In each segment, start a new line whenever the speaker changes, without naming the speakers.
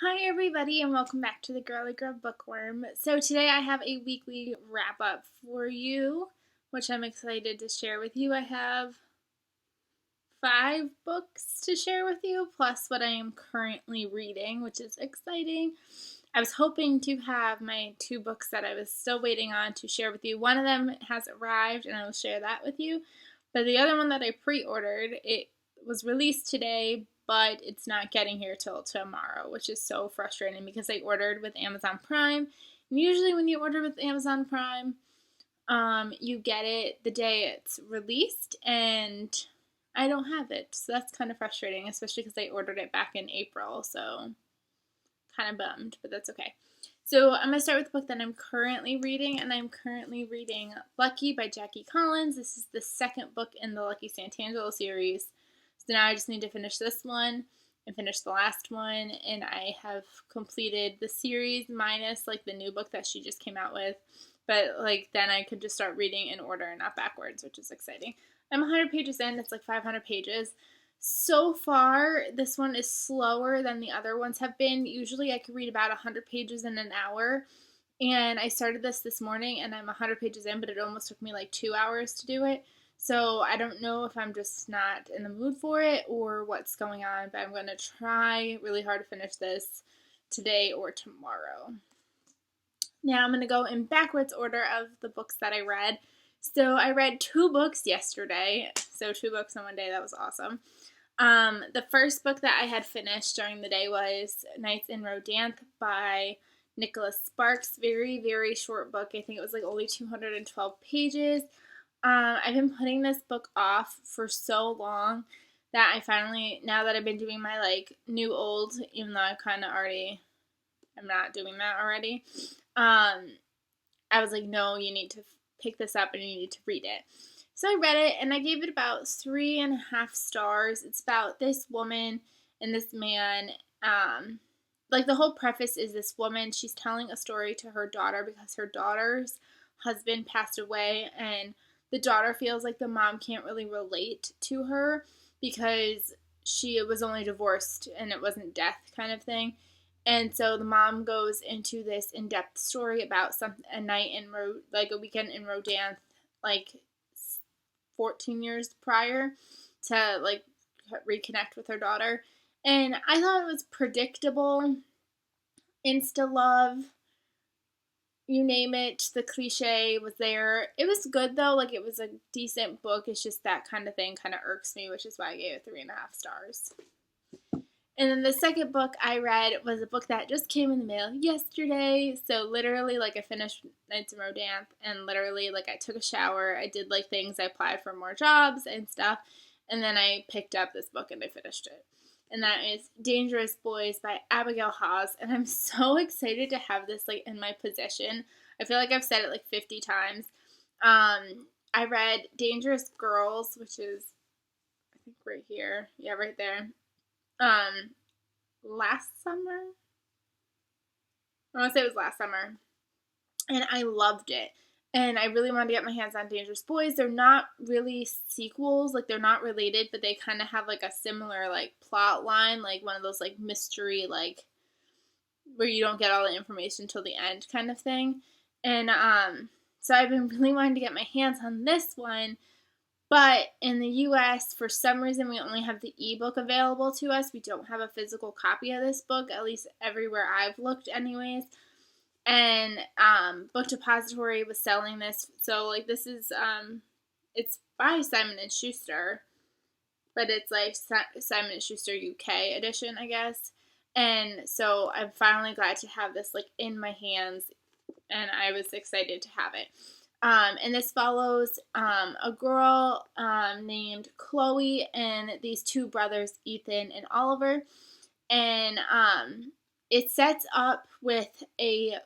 Hi everybody and welcome back to the Girly Girl Bookworm. So today I have a weekly wrap up for you, which I'm excited to share with you. I have 5 books to share with you, plus what I am currently reading, which is exciting. I was hoping to have my 2 books that I was still waiting on to share with you. One of them has arrived and I will share that with you. But the other one that I pre-ordered, it was released today, but it's not getting here till tomorrow, which is so frustrating because I ordered with Amazon Prime. And usually when you order with Amazon Prime, you get it the day it's released, and I don't have it. So that's kind of frustrating, especially because I ordered it back in April. So kind of bummed, but that's okay. So I'm going to start with the book that I'm currently reading, and I'm currently reading Lucky by Jackie Collins. This is the second book in the Lucky Santangelo series. So now I just need to finish this one and finish the last one, and I have completed the series minus like the new book that she just came out with. But like then I could just start reading in order and not backwards, which is exciting. I'm 100 pages in. It's like 500 pages. So far, this one is slower than the other ones have been. Usually I could read about 100 pages in an hour. And I started this morning and I'm 100 pages in, but it almost took me like 2 hours to do it. So I don't know if I'm just not in the mood for it or what's going on, but I'm going to try really hard to finish this today or tomorrow. Now I'm going to go in backwards order of the books that I read. So I read 2 books yesterday. So 2 books in one day. That was awesome. The first book that I had finished during the day was Nights in Rodanthe by Nicholas Sparks. Very, very short book. I think it was like only 212 pages. I've been putting this book off for so long that I finally, now that I've been doing my like new old, even though I kind of already, I'm not doing that already. I was like, no, you need to pick this up and you need to read it. So I read it and I gave it about 3.5 stars. It's about this woman and this man. Like the whole preface is this woman, she's telling a story to her daughter because her daughter's husband passed away, and the daughter feels like the mom can't really relate to her because she was only divorced and it wasn't death kind of thing. And so the mom goes into this in-depth story about a night in like a weekend in Rodanthe, like 14 years prior, to like reconnect with her daughter. And I thought it was predictable. Insta love, you name it, the cliche was there. It was good though, like it was a decent book. It's just that kind of thing kind of irks me, which is why I gave it 3.5 stars. And then the second book I read was a book that just came in the mail yesterday. So literally, like I finished Nights in Rodanthe, and literally, like I took a shower, I did like things, I applied for more jobs and stuff, and then I picked up this book and I finished it. And that is Dangerous Boys by Abigail Hawes. And I'm so excited to have this like in my possession. I feel like I've said it like 50 times. I read Dangerous Girls, which is I think right here. Yeah, right there. Um, Last summer. I want to say it was last summer, and I loved it. And I really wanted to get my hands on Dangerous Boys. They're not really sequels, like they're not related, but they kind of have like a similar like plot line, like one of those like mystery like where you don't get all the information till the end kind of thing. And so I've been really wanting to get my hands on this one. But in the US, for some reason, we only have the ebook available to us. We don't have a physical copy of this book, at least everywhere I've looked, anyways. And Book Depository was selling this. So, like, this is, it's by Simon & Schuster, but it's like Simon & Schuster UK edition, I guess. And so I'm finally glad to have this, like, in my hands, and I was excited to have it. And this follows a girl named Chloe and these 2 brothers, Ethan and Oliver. And it sets up with a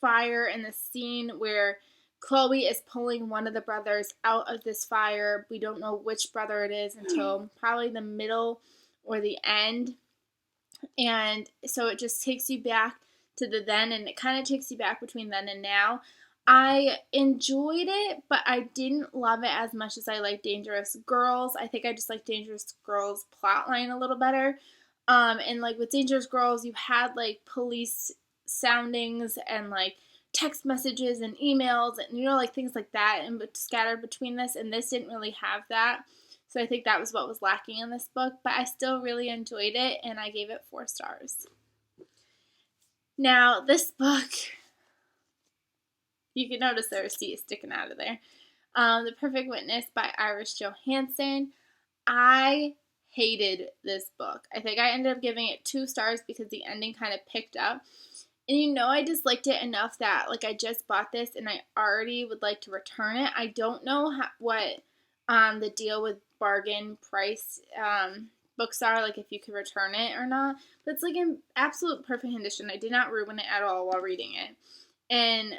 fire in the scene where Chloe is pulling one of the brothers out of this fire. We don't know which brother it is until probably the middle or the end. And so it just takes you back to the then, and it kind of takes you back between then and now. I enjoyed it, but I didn't love it as much as I like Dangerous Girls. I think I just like Dangerous Girls plotline a little better. And like with Dangerous Girls, you had like police soundings and like text messages and emails and like things like that and scattered between this, and this didn't really have that. So I think that was what was lacking in this book, but I still really enjoyed it and I gave it 4 stars. Now, this book, you can notice there a C sticking out of there. The Perfect Witness by Iris Johansen. I hated this book. I think I ended up giving it 2 stars because the ending kind of picked up. And I disliked it enough that like I just bought this and I already would like to return it. I don't know what the deal with bargain price books are, like if you could return it or not. But it's like an absolute perfect condition. I did not ruin it at all while reading it. And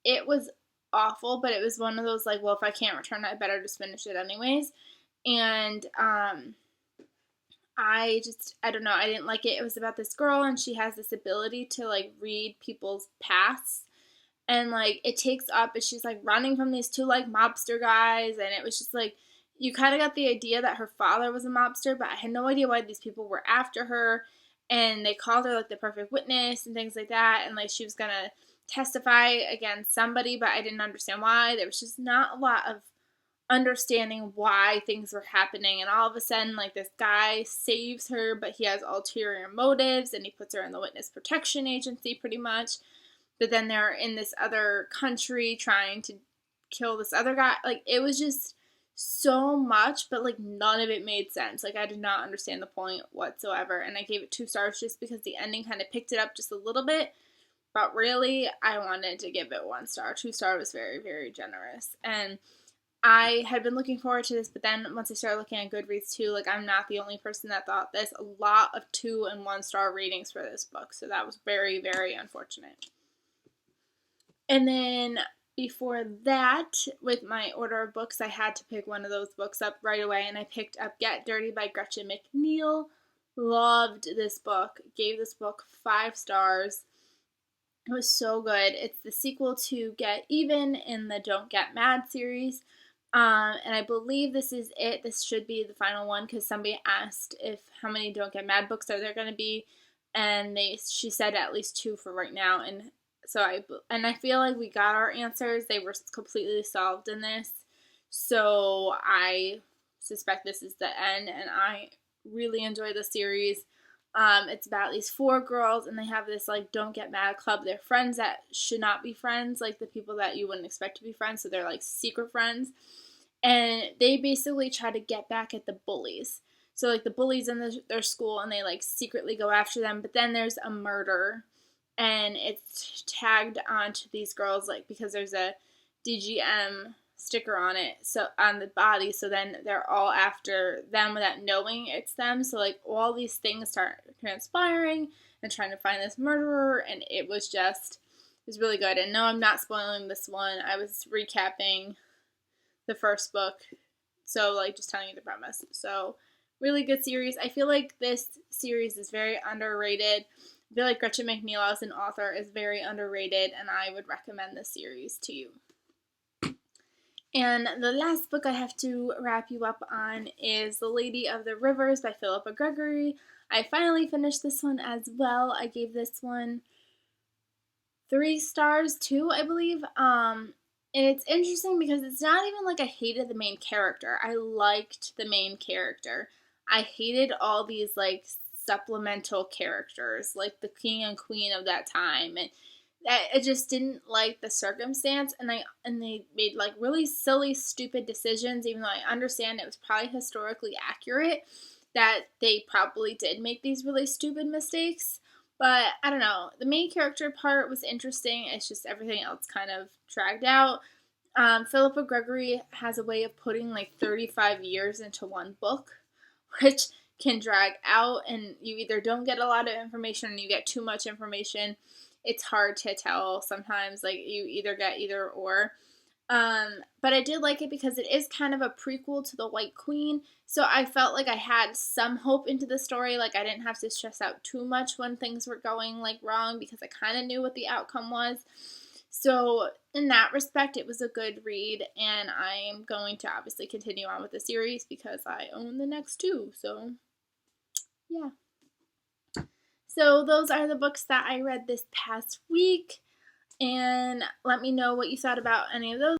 it was awful, but it was one of those like, well, if I can't return it, I better just finish it anyways. And I don't know, I didn't like it. It was about this girl and she has this ability to like read people's pasts, and like it takes up and she's like running from these 2 like mobster guys, and it was just like you kind of got the idea that her father was a mobster, but I had no idea why these people were after her, and they called her like the perfect witness and things like that, and like she was gonna testify against somebody, but I didn't understand why. There was just not a lot of understanding why things were happening, and all of a sudden like this guy saves her, but he has ulterior motives and he puts her in the witness protection agency pretty much, but then they're in this other country trying to kill this other guy. Like it was just so much, but like none of it made sense. Like I did not understand the point whatsoever, and I gave it 2 stars just because the ending kind of picked it up just a little bit, but really I wanted to give it 1 star. 2 star was very, very generous. And I had been looking forward to this, but then once I started looking at Goodreads too, like I'm not the only person that thought this. A lot of 2 and 1 star ratings for this book, so that was very, very unfortunate. And then before that, with my order of books, I had to pick one of those books up right away, and I picked up Get Dirty by Gretchen McNeil. Loved this book. Gave this book 5 stars. It was so good. It's the sequel to Get Even in the Don't Get Mad series. And I believe this is it. This should be the final one because somebody asked how many Don't Get Mad books are there going to be, and she said at least 2 for right now. And so I feel like we got our answers. They were completely solved in this. So I suspect this is the end, and I really enjoy the series. It's about these 4 girls, and they have this like Don't Get Mad club. They're friends that should not be friends, like the people that you wouldn't expect to be friends. So they're like secret friends, and they basically try to get back at the bullies. So like the bullies in their school, and they like secretly go after them. But then there's a murder, and it's tagged onto these girls like because there's a DGM sticker on it, so on the body, so then they're all after them without knowing it's them. So like all these things start transpiring and trying to find this murderer, and it was really good. And no, I'm not spoiling this one. I was recapping the first book, so like just telling you the premise. So really good series. I feel like this series is very underrated. I feel like Gretchen McNeil as an author is very underrated, and I would recommend this series to you. And the last book I have to wrap you up on is The Lady of the Rivers by Philippa Gregory. I finally finished this one as well. I gave this one 3 stars too, I believe. And it's interesting because it's not even like I hated the main character. I liked the main character. I hated all these like supplemental characters, like the king and queen of that time, and I just didn't like the circumstance, and they made like really silly, stupid decisions. Even though I understand it was probably historically accurate, that they probably did make these really stupid mistakes. But I don't know. The main character part was interesting. It's just everything else kind of dragged out. Philippa Gregory has a way of putting like 35 years into one book, which can drag out, and you either don't get a lot of information or you get too much information. It's hard to tell sometimes, like you either get either or. But I did like it because it is kind of a prequel to The White Queen, so I felt like I had some hope into the story. Like I didn't have to stress out too much when things were going like wrong because I kind of knew what the outcome was. So in that respect, it was a good read, and I am going to obviously continue on with the series because I own the next 2. So yeah. So those are the books that I read this past week, and let me know what you thought about any of those.